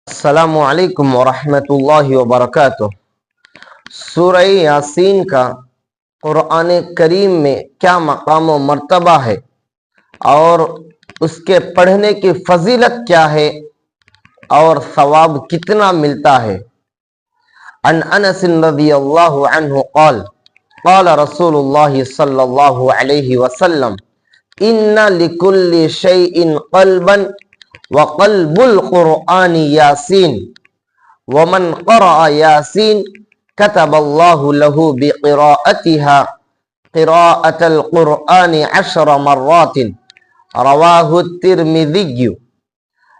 السلام علیکم ورحمۃ اللہ وبرکاتہ۔ سورہ یاسین کا قرآن کریم میں کیا مقام و مرتبہ ہے اور اس کے پڑھنے کی فضیلت کیا ہے اور ثواب کتنا ملتا ہے؟ عن انس رضی اللہ عنہ قال قال رسول اللہ صلی اللہ علیہ وسلم ان لکل شیء قلبا وقلب القرآن یاسین ومن قرأ یاسین كتب اللہ له بقراءتها قراءة القرآن 10 مرات رواہ الترمذی۔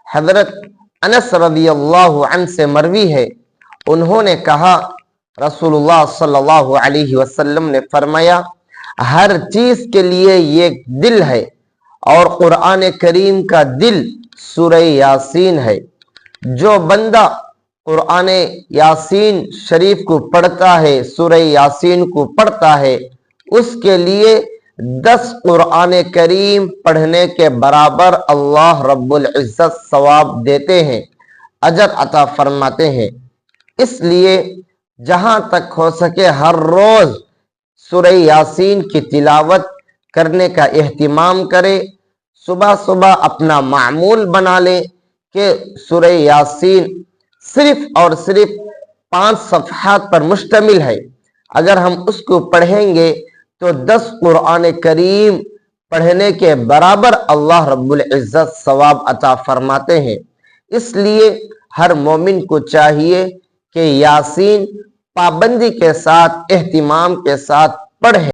حضرت انس رضی اللہ عنہ سے مروی ہے، انہوں نے کہا رسول اللہ صلی اللہ علیہ وسلم نے فرمایا، ہر چیز کے لیے ایک دل ہے اور قرآن کریم کا دل سورہ یاسین ہے۔ جو بندہ قرآن یاسین شریف کو پڑھتا ہے، سورہ یاسین کو پڑھتا ہے، اس کے لیے 10 قرآن کریم پڑھنے کے برابر اللہ رب العزت ثواب دیتے ہیں، اجر عطا فرماتے ہیں۔ اس لیے جہاں تک ہو سکے ہر روز سورہ یاسین کی تلاوت کرنے کا اہتمام کرے۔ صبح صبح اپنا معمول بنا لے کہ سورہ یاسین صرف اور صرف 5 صفحات پر مشتمل ہے، اگر ہم اس کو پڑھیں گے تو 10 قرآن کریم پڑھنے کے برابر اللہ رب العزت ثواب عطا فرماتے ہیں۔ اس لیے ہر مومن کو چاہیے کہ یاسین پابندی کے ساتھ، اہتمام کے ساتھ پڑھے۔